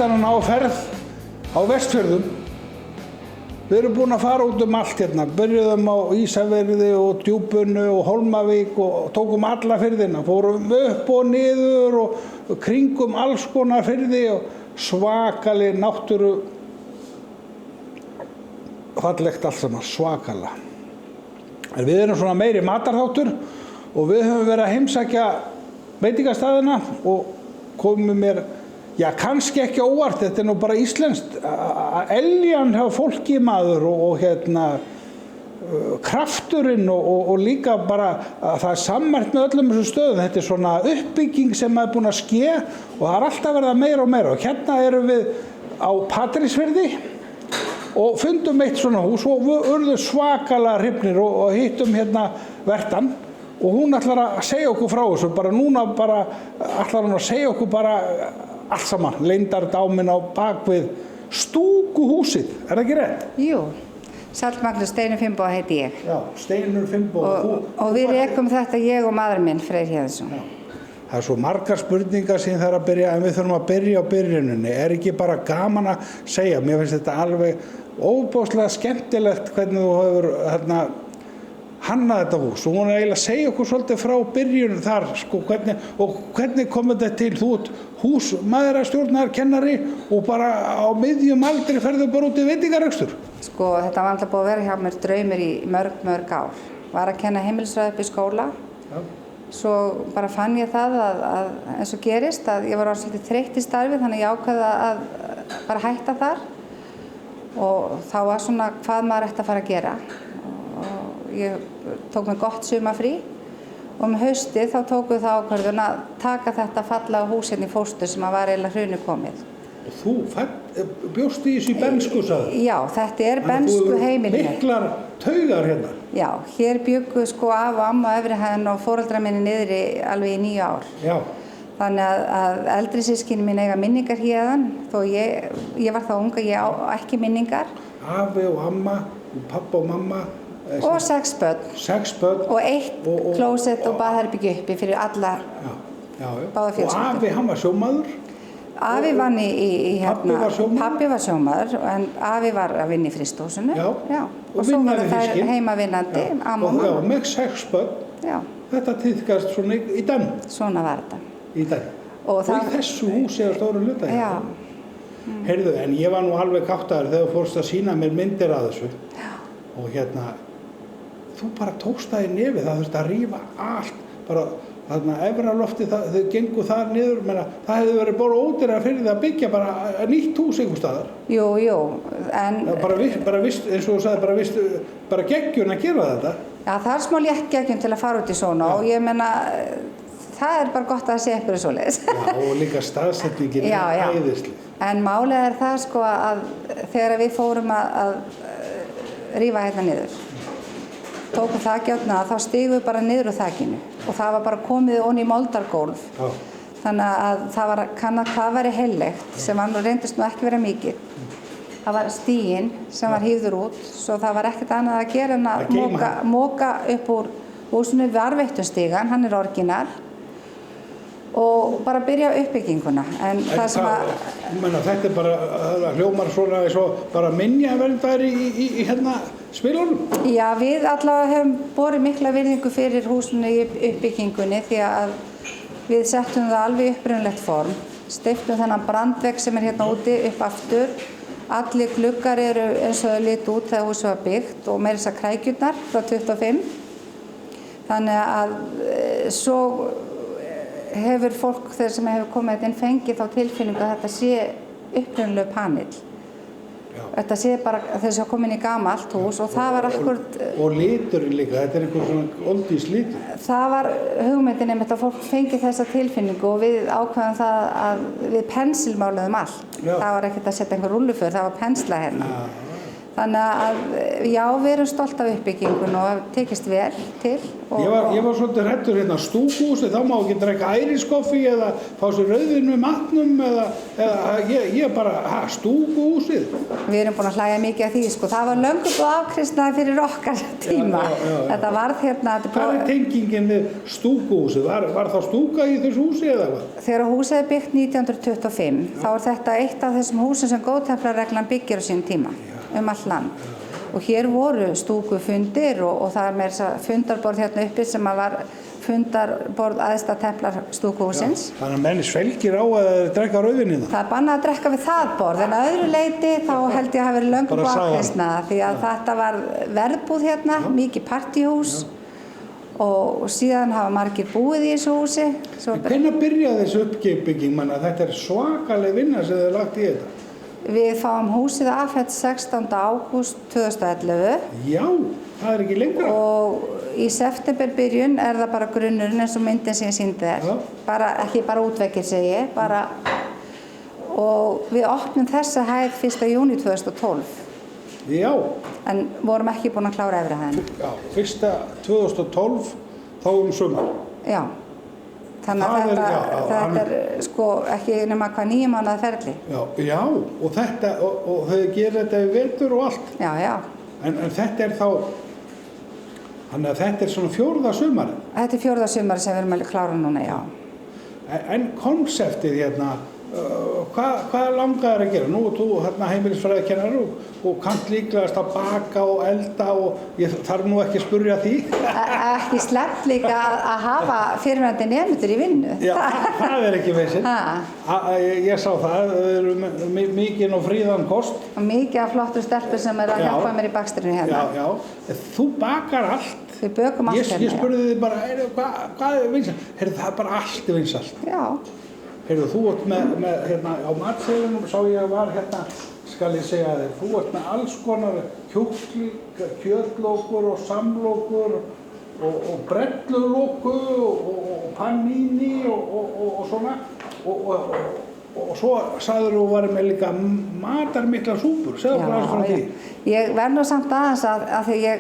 þennan á ferð á Vestfjörðum. Við erum búin að fara út allt hérna. Byrjuðum á Ísafirði og Djúpunu og Hólmavík og tókum alla firðina. Fórum upp og niður og kringum alls konar firði og svakaleg náttúru. Fallegt allt saman, svakalega. En við erum svona meiri matarþáttur og við höfum verið að heimsækja veitingastaðina og komum mér, já kannski ekki óvart, þetta nú bara íslenskt, eljan hjá fólki maður og hérna krafturinn og líka bara að það sammælt með öllum þessum stöðum. Þetta svona uppbygging sem maður búin að ske og það alltaf verða meira og meira. Og hérna erum við á Patreksfirði og fundum eitt svona hús og við urðum svakalega hrifnir og hittum hérna vertan og hún ætlar að segja okkur frá þessu, bara núna bara ætlar hún að segja okkur bara allt saman, leyndardáminn á bakvið stúkuhúsið, það ekki rétt? Jú, Sæll Magnús, Steinunn Finnboga heiti ég. Já, Steinunn Finnboga. Og við rekum þetta ég og maður minn, Freyr Héðinsson. Það er svo margar spurningar sem það er að byrja, en við þurfum að byrja á byrjuninni. Er ekki bara gaman að segja, mér finnst þetta alveg óbáslega skemmtilegt hvernig þú hefur hannað þetta hús og hún er eiginlega að segja okkur svolítið frá byrjun þar, sko, hvernig kom þetta til? Þú ert húsmæðrastjórnar kennari og bara á miðjum aldri ferðu bara út í veitingarekstur. Sko, þetta var alltaf búið að vera hjá mér draumur í mörg ár. Var að kenna heimilisfræði upp í skóla. Já. Svo bara fann ég það að eins og gerist að ég var svolítið þreytt í starfi þannig ég ákvað að bara hætta þar og þá var svona hvað maður ætti að fara að gera. Og ég tók mig gott sumarfrí og með haustið þá tókum við það ákvörðun að taka þetta fallega hús hérna í Fóstur sem var eiginlega hruni komið. Og þú bjóst í þessu bernsku, sagði? Já, þetta er bernsku heimilið. Miklar taugar hérna? Já, hér bjuggu sko af og amma á efri hæðinni og foreldrar minni niðri alveg í 9 ár. Já. Þannig að eldri systkini mín eiga minningar héðan, þó ég var þá unga, ég á ekki minningar. Afi og amma, og pappa og mamma. Og 6 börn. 6 börn. Og 1 klósett og baðherbergi uppi fyrir alla báða fjölskyldur. Og afi, hann var sjómaður? Afi vann Pabbi var sjómaður? Pabbi var sjómaður, en afi var að vinna í frystihúsinu. Já. Og svo voru þær heimavinnandi, amma og mamma. Já, með 6 börn. Já. Þetta tíðkast svona í dag. Svona var þetta. Í dag. Og í þessu húsi á stóru hluta. Já. Heyrðu, en ég var nú alveg gáttaður þegar þú fórst að sýna mér myndir af þessu. Já. Og hérna, þú bara tókst það í nefið, það þurfti að rífa allt, bara þarna efra lofti, þau gengu þar niður, menna, það hefði verið bara ódýrara fyrir það að byggja bara nýtt hús einhvers staðar. Jú, en... Bara vist, eins og þú sagði, bara geggjun að gera þetta. Já, það er smá létt geggjun til að fara út í svona og ég meina, það er bara gott að sé eitthvað svoleiðis. Já, og líka staðsetningin er æðisleg. En málið er það sko að þegar við fórum að rífa hérna niður, tókum þakjárna þá stigum við bara niður úr þakinu og það var bara komið onni í moldargólf. Já. Þannig að það var kannað hvað væri heillegt sem reyndist nú ekki vera mikið. Það var stíginn sem var hífður út svo það var ekkert annað að gera en að moka upp úr húsinu varðveittustígan, hann er orginal og bara byrja uppbygginguna. En það sem að... Þetta er bara, hljómar svona eins og bara minjaverndari í hérna spilunum? Já, við allavega hefum borið mikla virðingu fyrir húsinu í uppbyggingunni því að við settum það alveg í upprunalegt form. Steyptum þennan brandvegg sem er hérna úti upp aftur. Allir gluggar eru eins og þau litu út þegar húsið var byggt og meira þess að krækjurnar frá 25. Þannig að svo hefur fólk þegar sem hefur komið inn fengið þá tilfinningu að þetta sé upprunalegu panill. Já. Þetta sé bara þess að koma inn í gamalt hús og það var akkurat... Og liturinn líka, þetta er einhver svona oldís litur. Það var hugmyndin einmitt að fólk fengi þessa tilfinningu og við ákveðum það að við pensilmáluðum allt. Já. Það var ekkert að setja einhver rulluför, það var pensla hérna. Já. Þannig að já, við erum stolt af uppbyggingun og tekist vel til. Ég var svolítið hræddur hérna stúkuhúsið, þá má ekki drekka æriskoffi eða fá sér rauðvín með matnum eða ég bara, stúkuhúsið? Við erum búin að hlæja mikið af því, sko. Það var löngu búið afkristnað fyrir okkar tíma. Já. Þetta varð hérna... Hvað er tengingin við stúkuhúsið? Var þá stúka í þessu húsi eða hvað? Þegar húsið er byggt 1925, þá er þetta eitt af þessum húsum sem góðtemplareglan byggir á sínum tíma, allt land. Og hér voru stúkufundir og það er með þess að fundarborð hérna uppi sem var fundarborð æðsta templar stúkuhúsins. Þannig að menn svelgir á að drekka rauðvín það? Það er bannað að drekka við það borð, en að öðru leyti þá held ég að hafa verið löngu búið afkristnað því að þetta var verðbúð hérna, mikið partíhús og síðan hafa margir búið í þessu húsi. En hvenær byrjaði þessu uppbygging? Þetta er svakaleg vinna sem þið hefur lagt í þetta. Við fáum húsið afhent 16. ágúst 2011. Já, það er ekki lengra. Og í septemberbyrjun er það bara grunnurinn eins og myndin sem ég sýndi þér. Ekki bara útveggir segi ég, og við opnum þessa hæð 1. júní 2012. Já. En vorum ekki búin að klára efri hæðina. Já, 1. 2012 þá sumar. Já. Þannig að þetta er sko ekki nema hvað 9 mánaða ferli. Já, og þau gerir þetta í vetur og allt. Já. En þetta er þá, þannig að þetta er svona 4. sumarið. Þetta er 4. sumarið sem við erum að klára núna, já. En konseptið hérna, hvað langaðir að gera? Nú er þú hérna heimilisfræðikennari og kannt líklegast að baka og elda og ég þarf nú ekki að spurja því. Ekki sleppt líka að hafa fyrirverandi nemendur í vinnu. Já, það er ekki veisin. Ég sá það, þau eru mikinn og fríðan kost. Og mikið af flottur stelpur sem er að hjálpa mér í bakstrinni hérna. Já. Þú bakar allt. Við bökum allt hérna. Ég spurði þig bara, hvað er vinsalt? Það er bara allt vinsalt. Já. Þú ert með hérna á matseðlinum, sá ég að var hérna, skal ég segja þér, þú ert með alls konar kjúkling, kjötlókur og samlókur og brellulóku og panini og svona og svo sagður þú varir með líka matarmikla súpur, segðu bara aðeins frá því. Ég verð nú samt aðeins að því ég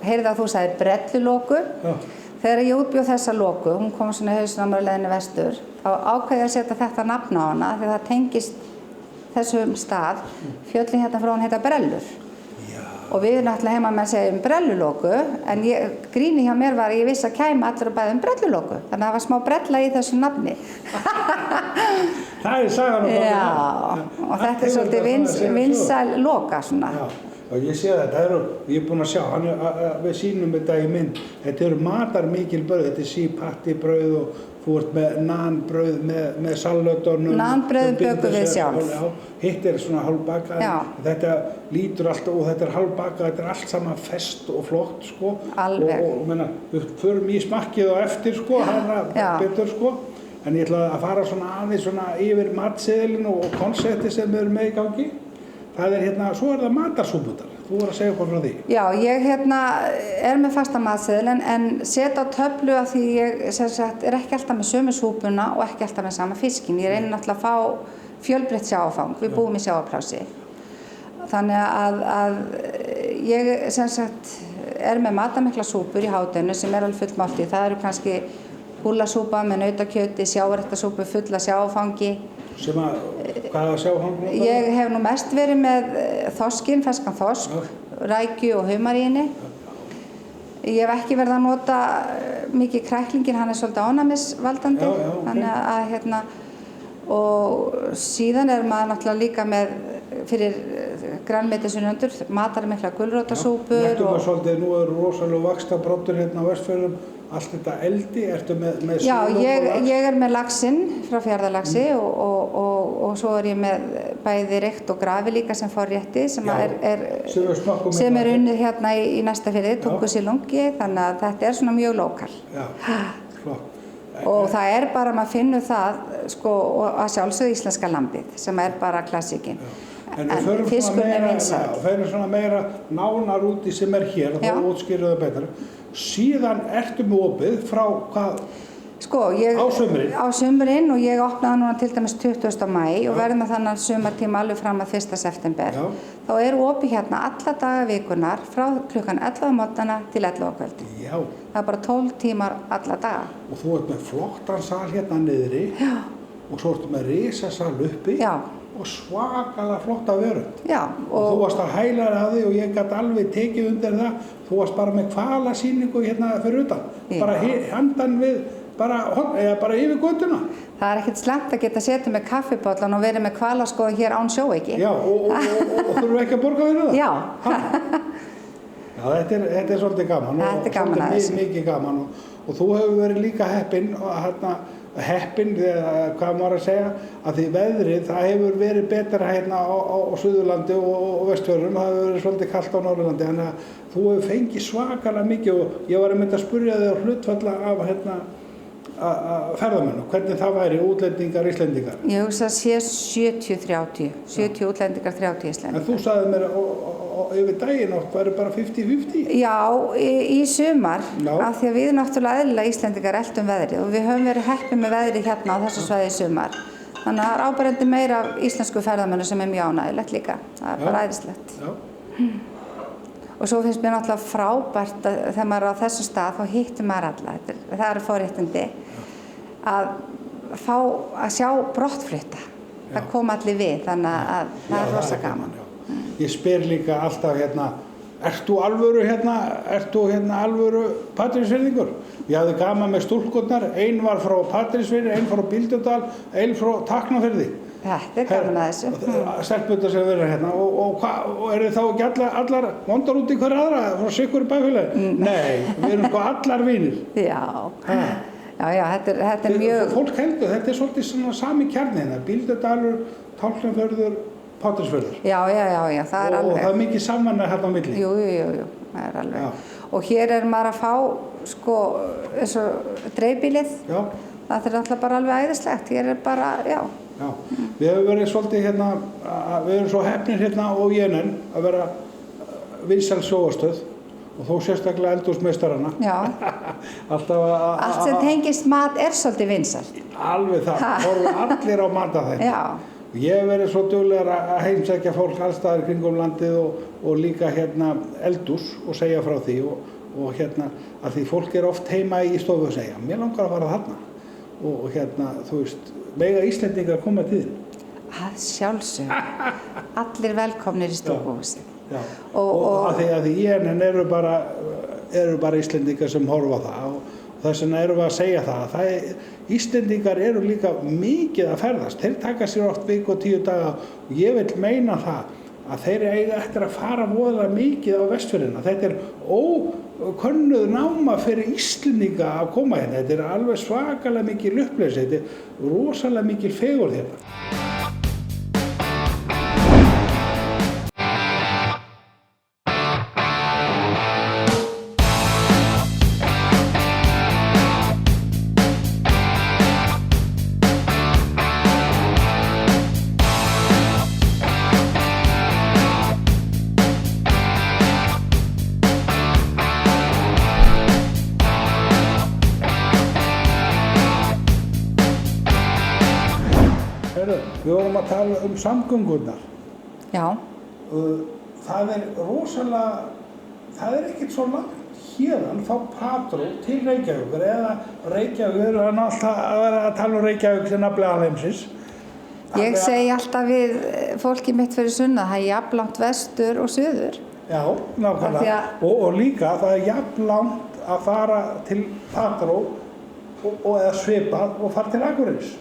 heyrði að þú sagði brellulóku. Þegar ég útbjóð þessa loku, hún kom svona í hausinn á mér á leiðinni vestur, þá ákveði ég að setja þetta nafn á hana því það tengist þessum stað. Fjöllin hérna frá hann heita Brellur. Já. Og við náttúrulega heima með að segja brelluloku, en gríni hjá mér var að ég vissi að kæma allir að bæða brelluloku. Þannig að það var smá brella í þessu nafni. Það er sagan um Já, og þetta er svolítið vinsæl loka svona. Já. Og ég sé þetta, ég er búinn að sjá, við sýnum þetta í mynd, þetta eru matarmikil brauð, þetta er sípattibrauð og þú ert með nanbrauð með salötunum. Nanbrauð bökum við sjálf. Hitt er svona hálfbakað, þetta lítur alltaf og þetta er hálfbakað, þetta er allt saman fest og flott sko. Alveg. Og við förum í smakkið á eftir sko, hana betur sko. En ég ætla að fara svona aðeins svona yfir matseðilinn og konsepti sem við erum með í gangi. Það er hérna, svo er það matarsúputar. Þú voru að segja hvað frá því. Já, ég hérna er með fasta matseðil en set á töflu að því ég sem sagt er ekki alltaf með sömu súpuna og ekki alltaf með sama fiskin. Ég reynir náttúrulega að fá fjölbreytt sjávarfang. Við búum í sjávarplási. Þannig að ég sem sagt er með matarmikla súpur í hádeginu sem er alveg full máltíð. Það eru kannski húllasúpa með nautakjöti, sjávarréttasúpu fulla sjávarfangi. Sem að, hvaða sjávarfang? Ég hef nú mest verið með þorskinn, ferskan þorsk, rækju og humaríni. Ég hef ekki verið að nota mikið kræklingin, hann er svolítið ánæmisvaldandi. Þannig að hérna, og síðan er maður náttúrulega líka með fyrir grænmetissunundur, matarmikla gulrótasúpur. Nettum að svolítið, nú eru rosalega vaxtabroddur hérna á Vestfjörðum, allt þetta eldi, ertu með Já, ég er með laxinn frá Fjarðarlaxi og svo er ég með bæði reykt og grafi líka sem fór rétti sem er unnið hérna í næsta firði, tungusilungi, þannig að þetta er svona mjög lokal. Já, flott. Og það er bara, maður finnur það, sko, að sjálfsögðu íslenska lambið sem er bara klassíkin. En fiskurinn er vinsæll. Það er svona meira nánar úti sem er hér og þá útskýrðu það betur. Síðan ertu með opið frá hvað? Sko, á sumrin og ég opnaði núna til dæmis 20. maí og verðum með þannig sumartíma alveg fram að 1. september. Þá opið hérna alla daga vikunar frá klukkan 11 á morgnana til 11 á kvöldi. Já. Það bara 12 tímar alla daga. Og þú ert með flottan sal hérna niðri. Já. Og svo ertu með risasal uppi. Já. Og svakalega flotta verönd. Já. Og þú varst að hæla þér að því og ég gat alveg tekið undir það. Þú varst bara með hvalasýningu hérna fyrir utan. Já. Bara handan við, bara yfir götuna. Það er ekkert slæmt að geta setið með kaffibollan og verið með hvalaskoðu hér án sjóveiki. Já, og þurfum ekki að borga fyrir það? Já. Já, þetta er svolítið gaman. Þetta er gaman að þessu. Mikið gaman og þú hefur verið líka heppinn, hvað maður að segja, að því veðrið, það hefur verið betra hérna á Suðurlandi og Vestfjörðum, það hefur verið svolítið kalt á Norðurlandi, þannig að þú hefur fengið svakalega mikið og ég var að spyrja þig á hlutfalla af ferðamennu, hvernig það væri útlendingar, Íslendingar? Ég hugsa að sé 70-30, 70 útlendingar, 30 Íslendingar. En þú sagði mér yfir daginn oft væri bara 50-50? Já, í sumar, af því að við náttúrulega eðlilega Íslendingar eltum veðrið og við höfum verið heppin með veðrið hérna á þessu svæði í sumar. Þannig að það er áberandi meira af íslensku ferðamennu sem er mjög ánægilegt líka. Það er bara æðislegt. Og svo finnst mér náttúrulega frábært að þegar maður er á þessum stað þá hittir maður alla. Það eru forréttindi að fá að sjá brottflutta. Það kom allir við, þannig að það er rosa gaman. Ég spyr líka alltaf hérna, ert þú alvöru Patreksfirðingur? Ég hafði gaman með stúlkurnar, ein var frá Patreksfirði, ein frá Bíldudal, ein frá Tálknafirði. Þetta er gaman að þessu. Stelpurnar sem verður hérna og eru þá ekki allar vondar út í hverja aðra frá sikkur bæfélagi? Nei, við erum sko allar vinir. Já, þetta er mjög... Fólk heldur, þetta er svolítið svona sami kjarni hérna, Bíldudalur, Tálknafjörður, Patreksfjörður. Já, það er alveg. Og það er mikið samanlega hérna á milli. Jú, það er alveg. Já. Og hér er maður að fá, sko, eins og dreifbílið. Já. Það er alltaf bara alveg æðislegt. Hér er bara, já. Já, við hefum verið svolítið hérna, við erum svo heppnir hérna á Jenen að vera vinsæl sjónvarpsstöð og þó sérstaklega eldhúsmeistarana. Já. Allt sem tengist mat er svolítið vinsælt. Alveg það, horfum allir á mataþætti. Já. Ég hef verið svo duglegur að heimsækja fólk allstaðar kringum landið og líka hérna eldhús og segja frá því og hérna að því fólk er oft heima í stofu og segja, mér langar að fara þarna og hérna, þú veist, mega Íslendingar koma til þín. Að sjálfsögðu. Allir velkomnir í stofuhúsið. Já. Og að því Jenen eru bara Íslendingar sem horfa á það og þess vegna erum við að segja það. Íslendingar eru líka mikið að ferðast. Þeir taka sér oft viku og 10 daga og ég vil meina það að þeir eiga eftir að fara voðalega mikið á Vestfjörðina. Þetta er ókönnuð náma fyrir Íslendinga að koma hérna. Þetta er alveg svakalega mikil upplifun. Þetta er rosalega mikil fegurð hérna. Við vorum að tala samgöngurnar. Já. Það er rosalega, það er ekkert svo langt héðan frá Patró til Reykjavíkur eða Reykjavík, við erum alltaf að vera að tala Reykjavík sem nafnlega alheimsins. Ég segi alltaf við fólki mitt fyrir sunna, það er jafnlangt vestur og suður. Já, nákvæmlega. Og líka það er jafnlangt að fara til Patró eða svipað og fara til Akureyris.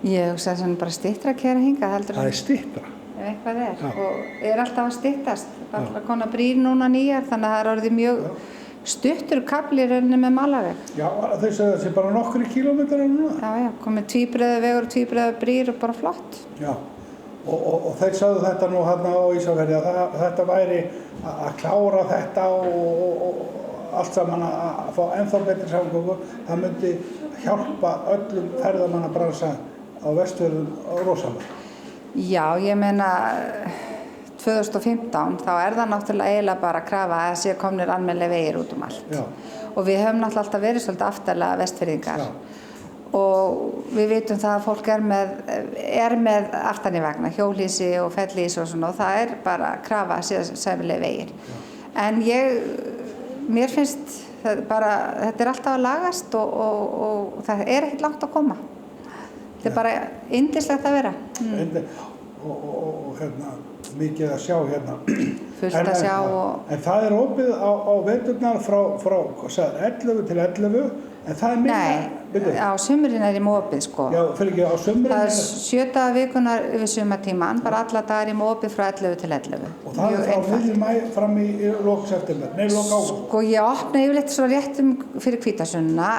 Ég hugsa að það er bara styttra að keyra hingað heldur. Það er styttra. Ef eitthvað er. Já. Og er alltaf að styttast. Það er alltaf konar brýr núna nýjar, þannig að það er orðið mjög stuttur kafli í rauninni með malarveg. Já, þau segja að það sé bara nokkri kílómetrar núna. Já, komið tvíbreiða vegur og tvíbreiða brýr og bara flott. Já, og þeir sagðu þetta nú hérna á Ísafirði að þetta væri að klára þetta og allt saman að fá ennþá betri samgöngur. Það myndi hjálpa öllum ferðamannabransa á Vestfjörðum rosalega. Já, ég meina 2 2015 þá það náttúrulega eiginlega bara að krafa að sé komnir almennilegir vegir út allt. Já. Og við höfum náttúrulega alltaf verið svolítið aftarlega Vestfirðingar. Já. Og við vitum það að fólk með aftan í vagna, hjólhýsi og fellhýsi og svona, og það bara krafa að sé sæmilegir vegir. Já. En mér finnst þetta alltaf að lagast og það ekkert langt að koma. Þetta bara yndislegt að vera. Og mikið að sjá hérna. Fullt að sjá og... En það opið á veturnar frá 11 til 11, en það minna... Nei, á sumrin í opið, sko. Já, fyrir ekki á sumrin... Það 7 daga vikunar yfir sumartíman, bara alla dagar í opið frá 11 til 11. Og það frá miðjum maí fram í lok september, lok ágúst. Sko, ég opna yfirleitt svo rétt fyrir hvítasunna,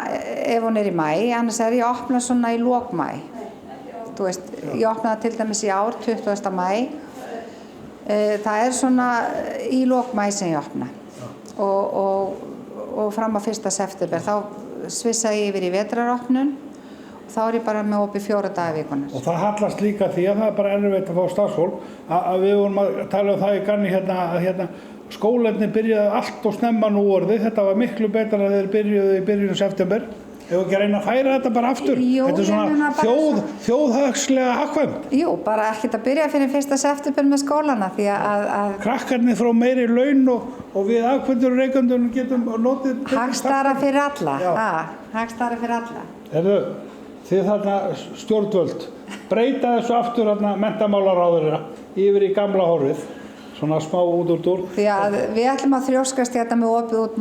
ef hún í maí, annars ég opna svona í lok maí. Þú veist, ég opnaði til dæmis í ár, 20. maí. Það svona í lok maí sem ég opna. Og fram á 1. september, þá svissa ég yfir í vetraropnun og þá ég bara með opið 4 daga vikunar. Og það hallast líka því að það bara erfitt að fá starfsfólk, að við vorum að tala það í ganni hérna skólarnir byrjaði allt og snemma nú orðið, þetta var miklu betra að þeir byrjuðu í byrjun september. Ef ekki að reyna að færa þetta bara aftur? Jú, þetta svona þjóðhagslega hagkvæmt. Jú, bara ekkert að byrja fyrir 1. september með skólana því að... Krakkarnir frá meiri laun og við afkvöndur og reykjandunum getum notið... Hagstæðara fyrir alla. Hagstæðara fyrir alla. Heyrðu, þið þarna stjórnvöld, breyta þessu aftur menntamálaráðurina yfir í gamla horfið. Svona smá út úr. Því að við ætlum að þrjóskast þetta með opið út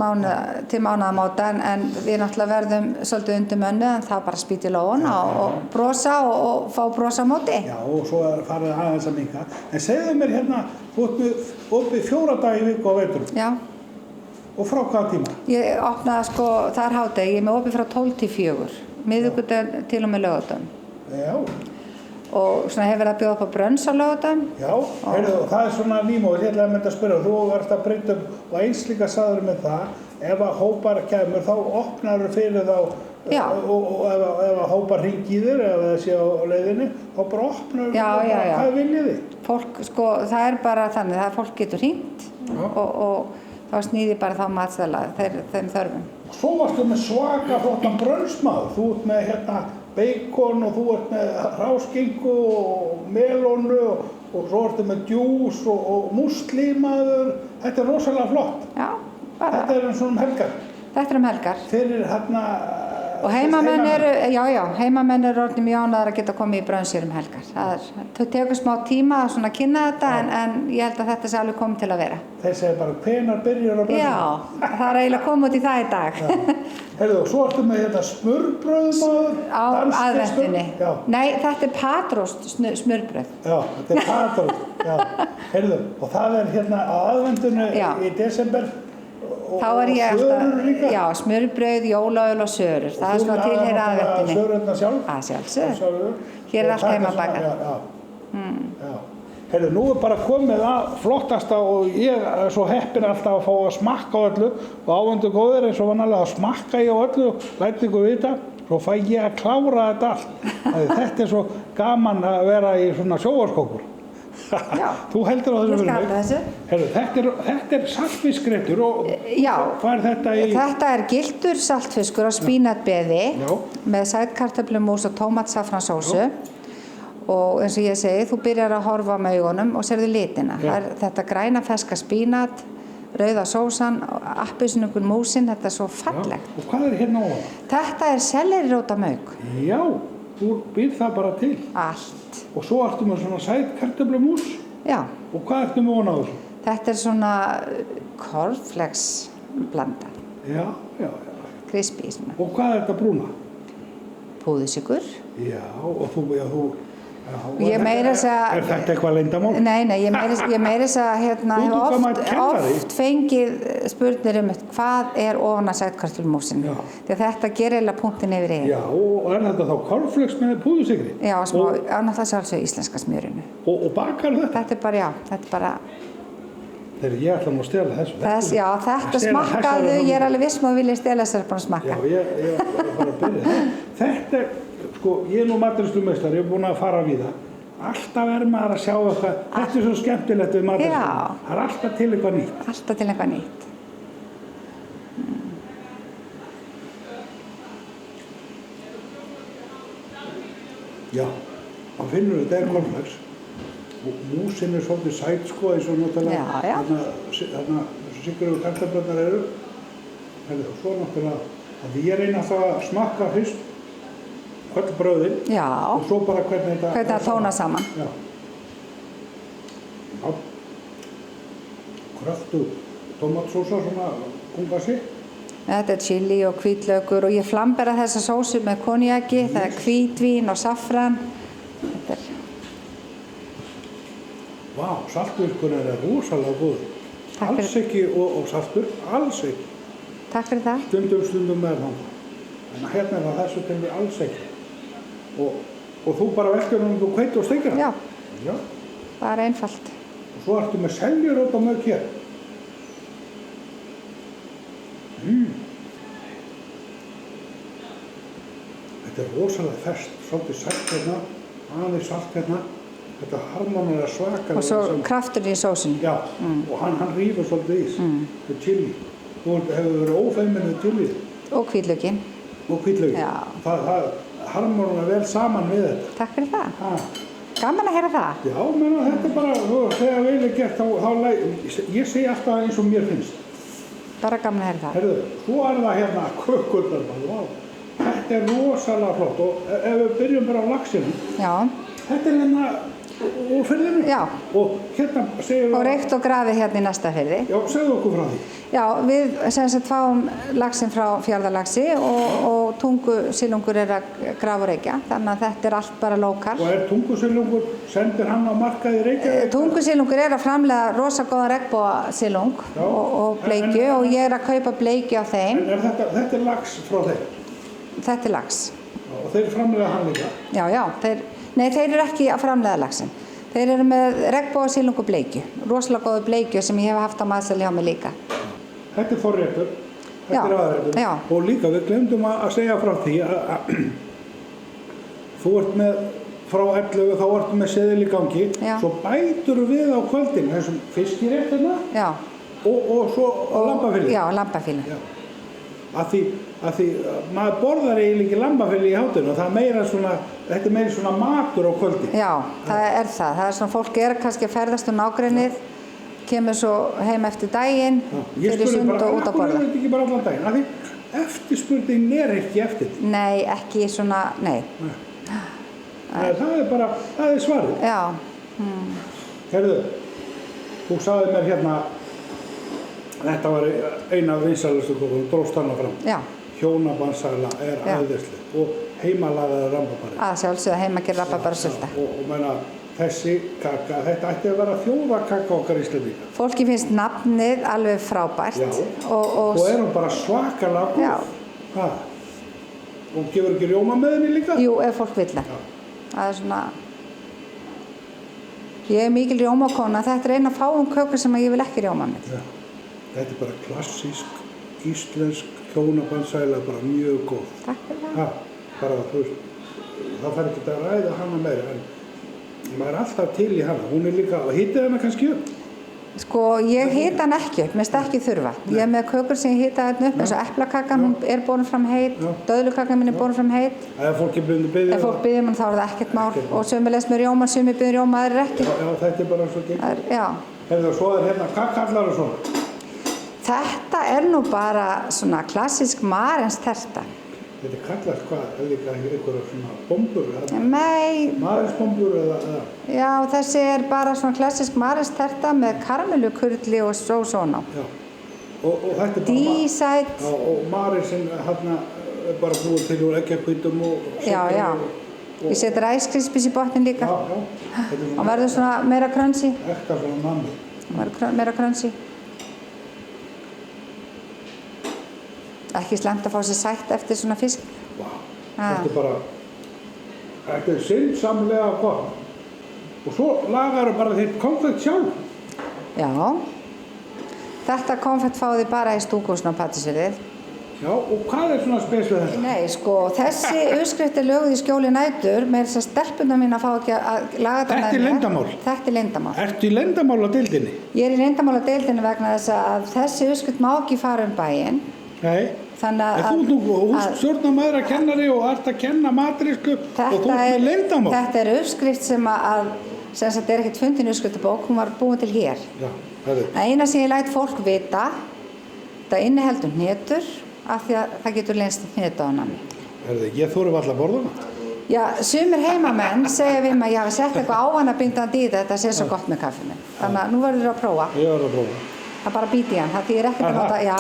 til mánaðamóta en við náttúrulega verðum svolítið undir mönnu en það bara spýti lóna og brosa og fá brosa á móti. Já, og svo farið aðeins að minnka. En segðu mér hérna, þú ert með opið 4 daga í viku á veturum. Já. Og frá hvaða tíma? Ég opnaði sko, það hádegi, ég er með opið frá 12 til 4, miðvikudag til og með laugardaginn. Já. Og svona hefur verið að bjóða upp á brönns á laugardaginn. Já, heyrðu, það svona nýmóðið, ég ætlaði að mynda að spyrja, þú varst að breyta og eins líka sagður með það, ef að hópar kemur þá opnar fyrir þá og ef að hópar hringi í þér ef það sé á leiðinni, þá bara opnar hvað viljið þið? Fólk, sko, það bara þannig, það fólk getur hringt og þá snýði bara þá matseðla þeim þörfum. Svo varstu með svaka flottan brönnsmaður, þú ert með hérna bacon og þú ert með hráskingu og melónu og svo ertu með djús og múslímaður. Þetta rosalega flott. Já, bara. Þetta svona helgar. Þetta helgar. Fyrir hérna... Og heimamenn eru orðnir mjög ánægðir að geta komið í brönnsir helgar. Það tekur smá tíma að svona kynna þetta en ég held að þetta sé alveg komið til að vera. Þeir segja bara hvenær byrjar að brönnsir? Já, það eiginlega komið út í það í dag. Heyrðu, svo ertu með þetta smurbrauðmaður? Á aðventunni. Nei, þetta patróst smurbrauð. Já, þetta patróst, já. Heyrðu, og það hérna á aðventunni í desember. Þá ég alltaf, smurbrauð, jólaöl og sörur. Það svona tilheyrir aðventunni. Sörurna sjálf? Að sjálfsögðu. Hér allt heimabakað. Já. Heyrðu, nú bara komið að flottasta og ég svo heppinn alltaf að fá að smakka á öllu og ávendu góðir eins og vanalega að smakka ég á öllu og læti ykkur vita, svo fæ ég að klára þetta allt. Þetta svo gaman að vera í svona sjóvarskókur. Þú heldur á þessu fyrir mig. Heyrðu, þetta saltfiskréttur og hvað þetta í? Þetta gildur saltfiskur á spínatbeði með sætkartöflumús og tómatsafransósu. Og eins og ég segi, þú byrjar að horfa með augunum og sérðu litina. Þetta græna ferska spínat, rauða sósan, appelsínugul músin, þetta svo fallegt. Og hvað hérna ofan? Þetta sellerirótamauk. Já, þú býr það bara til. Allt. Og svo ertu með svona sætkartöflumús. Já. Og hvað ertu með ofan á þessu? Þetta svona cornflakes blanda. Já. Crispy svona. Og hvað þetta brúna? Púðusykur. Já, og þú Ég meira þess að... Er þetta eitthvað leyndamál? Nei, ég meira þess að hef oft fengið spurnir hvað ofan að sætkartöflumúsinu. Því að þetta gerir eiginlega punktin yfir í. Já, og þetta þá cornflakes með púðusykri? Já, náttúrulega sjálfsög íslenska smjörinu. Og bakar þetta? Þetta bara... Þegar ég ætla nú að stela þessu. Já, þetta smakkaðu, ég alveg viss að vilja stela þessar bara að smakka. Já, ég bara að byrja. Þetta, sko, ég nú matreiðslumeistari, ég búin að fara við það. Alltaf maður að sjá eitthvað. Þetta svo skemmtilegt við matarstöðum. Já. Það alltaf til eitthvað nýtt. Alltaf til eitthvað nýtt. Já, þá finnur þetta cornflakes. Og músin svolítið sæt sko, eins og náttúrulega þarna Sigurður kartöflurnar eru. Og svo náttúrulega, ég reyna alltaf að smakka fyrst öll brauðin. Já. Og svo bara hvernig það tóna saman. Já. Já. Kröftug tómatsósa, svona kungasi. Þetta chili og hvítlaukur og ég flambera þessa sósu með konjaki, það hvítvín og saffran. Vá, saltvirkur rosalega góður. Alls ekki og saltur, alls ekki. Takk fyrir það. Stundum með það. En hérna það þessu til við alls ekki. Og þú bara velkjur þú hveitir og steikir það? Já. Bara einfalt. Og svo ertu með seljurót og mörg hér. Þetta rosalega ferskt, svolítið sætt hérna, aðeins salt hérna. Þetta harmonar svakalega. Og svo krafturinn í sósunni. Já, og hann rífur svolítið ís. Með chili. Þú hefur verið ófeiminn með chili. Og hvítlaukinn. Og hvítlaukinn. Já. Það harmonar vel saman við þetta. Takk fyrir það. Gaman að heyra það. Já, menn þetta bara, þegar vel gert, ég segi alltaf eins og mér finnst. Bara gaman að heyra það. Herðu, svo það hérna kökurnar. Þetta rosalega flott og ef við byrjum bara á laxinu. Já. Þetta hérna úr firðinu. Já. Og hérna segjum við... Og reykt og grafið hérna í næsta firði. Já, segðu okkur frá því. Já, við fáum laxinn frá Fjarðarlaxi og tungusilungur að grafa og reykja. Þannig að þetta allt bara lokal. Og tungusilungur, sendir hann á markað í Reykjavík? Tungusilungur að framleiða rosa góðan regnbogasilung og bleikju og ég að kaupa bleikju á þeim. En þetta lax frá þeim? Þetta lax. Og þeir framleiða hann líka? Já, þeir eru ekki að framleiða laxinn. Þeir eru með regnbogasilung og bleikju. Rosalega góðu bleikju sem ég hef haft á matseli hjá mig líka. Þetta forréttur, þetta aðréttur. Já. Og líka við glemdum að segja frá því að þú ert með frá 11 þá ertu með seðil í gangi. Já. Svo bætur við á kvöldin þessum fiskiréttina. Já. Og svo lambafíli. Já, lambafíli. Já. Að því maður borðar eiginlega ekki lambafíli í hátinu og það meira svona, þetta meira svona matur á kvöldin. Já, það er það. Það er svona, fólk kannski að ferðast nágrennið, kemur svo heim eftir daginn, fyrir sund og út að borða. Ég spurði bara, hvernig er þetta ekki bara allan daginn? Af því eftirspurnin ekki eftir. Nei, ekki svona, nei. Það er bara, það er svarið. Já. Herðu, þú sagði mér hérna, þetta var eina af vinsælustu kókum, dróst hana fram. Já. Hjónabandsæla æðisleg og heimalagaða rambabari. Að sjálfsögðu heimagerð rabarbarsulta. Og meina, þessi kaka, þetta ætti að vera þjóðarkaka okkar Íslendinga. Fólki finnst nafnið alveg frábært. Já. Og hún bara svakalega góð. Já. Og gefur ekki rjóma með henni líka? Jú, ef fólk vill það. Það er svona... Ég mikil rjómakona, þetta eina fáum kökur sem ég vil ekki rjóma með. Já. Þetta bara klassísk, íslensk hjónabandsæla, bara mjög góð. Takk fyrir það. Bara þú veist, það þarf ekki að ræða hana meira, en maður alltaf til í hana. Hún líka, hitið hana kannski upp? Sko, ég hita hana ekki upp, minnst ekki þurfa. Ég með kökur sem ég hita hérna upp, eins og eplakakan mín borin fram heit, döðlukakan mín borin fram heit. Ef fólk biður þá það ekkert mál. Og sömulegis með rjóma, sumir biður rjóma, aðrir ekki. Já, þetta bara svo gegn. Já. Hefur það svo hérna, hvað kallar það svona? Þetta nú bara svona klassísk marensterta. Þetta kallast hvað? Er líka einhverja svona bombur? Nei. Marensbombur eða? Já, þessi bara svona klassísk marensterta með karamellukurli og svona. Já. Og þetta bara... Dísætt. Já, og marensin hérna bara búið til úr eggjahvítum og... Já. Ég setur ræskrispis í botnin líka. Já. Og verður svona meira krönsi. Ekta svona nammi. Verður meira krönsi. Ekki slæmt að fá sér sætt eftir svona fisk. Vá, þetta er syndsamlega gott. Og svo lagaðu bara þitt konfekt sjálf. Já. Þetta konfekt fáið þið bara í stúkuhúsinu á Patreksfirði. Já, og hvað er svona spes við þetta? Nei, sko, þessi uppskrift er löguð í skjóli nætur með þess að stelpuna mín að fá ekki að laga þetta Þetta er leyndarmál? Þetta er leyndarmál. Ertu í leyndarmál á deildinni? Ég er í leyndarmál á deildinni vegna þess að þessi uppskrift má ekki fara bæinn. Nei. Þannig En þú hússtjórnarmaður að kennari og ert að kenna matreiðslu og þú ert með leyndarmál? Þetta er uppskrift sem sagt er ekkert fundin uppskriftabók, hún var búin til hér. Já, það er. Eina sem ég læt fólk vita, þetta inniheldur hnetur af því að það getur leynst hnetu á nammi. Ég þori varla að borða hana. Já, sumir heimamenn segja við mig að ég hafi sett eitthvað ávanabindandi í þetta sé svo gott með kaffinu. Þannig að nú verður þú að prófa. Ég verður að prófa. Það bara býti í hann, það þýðir ekkert að nota, já.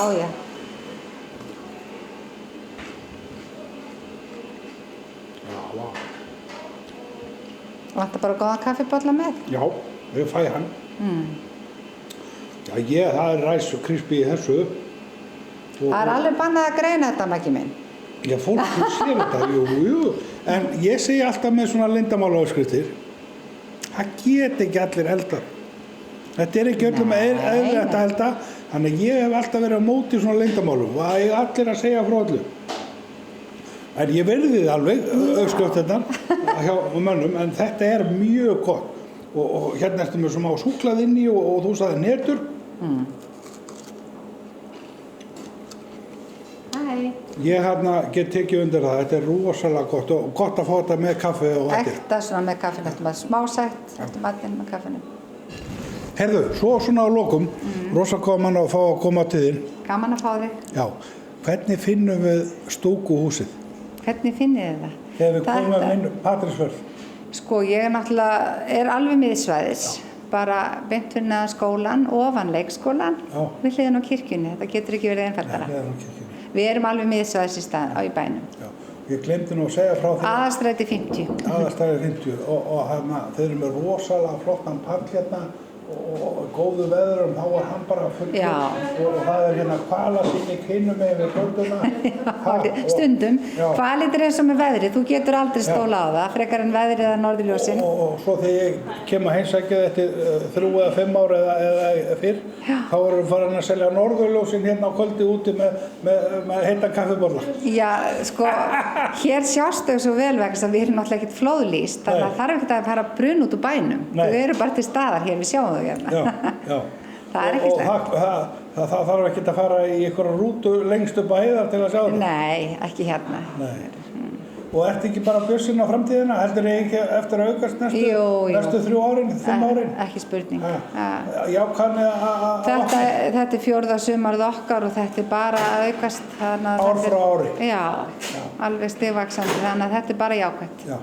Vantar bara góðan kaffibolla með? Já, ég fæ hann. Já, það er ræs og krispi í þessu. Það er alveg bannað að greina þetta, Maggi minn. Já, fólk sér þetta, jú. En ég segi alltaf með svona leyndarmálaáskriftir, það get ekki allir eldar. Þetta er ekki öllum eðlilegt að elda, þannig að ég hef alltaf verið á móti svona leyndarmálum og það er allir að segja frá öllu. En ég verði þið alveg, uppskriftirnar hjá mönnum, en þetta er mjög gott. Og hérna ertu með smá súklað inni og þú sagði hnetur. Hæ. Ég get tekið undir það, þetta er rosalega gott og gott að fá þetta með kaffi og eftir. Ekta svona með kaffinu, eftir maður smásætt, eftir matinn með kaffinu. Herðu, svo svona á lokum, rosa gaman að fá að koma til þín. Gaman að fá þig. Já, hvernig finnum við stúkuhúsið? Hvernig finnið þið það? Þegar við komum inn Patreksfjörð. Sko, ég er alveg miðsvæðis, bara beint fyrir neðan skólan, ofan leikskólan, við hliðin á kirkjunni, þetta getur ekki verið einfaldara. Við erum alveg miðsvæðis í bænum. Já, ég glemdi nú að segja frá því. Aðalstræti 50. Aðalstræti 50 og þeir eru með rosalega flottan pall hérna og góðu veðurum, þá var hann bara fullur og það er hérna hvalasýning hinum með við kvölduna. Stundum, hvalir er eins og með veðrið, þú getur aldrei stóla á það, frekar en veðrið eða norðurljósin. Og svo þegar ég kem að heimsækja þetta 3 eða 5 ára eða fyrr, þá erum við farin að selja norðurljósin hérna á kvöldi úti með heitan kaffibolla. Já, sko, hér sjást þau svo vel vegna að við erum náttúrulega ekkert flóðlýst, þannig að þarf ekkert að fara brun út úr bænum. Þau eru bara til staðar hér, við sjáum þau hérna. Já. Það er ekki slæmt. Það þarf ekki að fara í einhverja rútu lengst upp að heiðar til að sjá það? Nei, ekki hérna. Nei. Og ertu ekki bara bjössinn á framtíðina? Heldur þið ekki eftir að aukast næstu 3 árin, 5 árin? Ekki spurning. Já, kannið að Þetta er 4. sumarið okkar og þetta er bara að aukast. Ár frá ári? Já, alveg stigvaxandi, þannig að þetta er bara jákvætt. Já.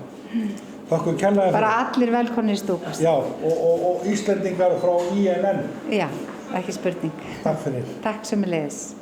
Þakku kærlega fyrir. Bara allir velkomnir í Stúkast. Já, og Íslendingar frá INN. Já, ekki spurning. Takk fyrir. Takk sömuleiðis.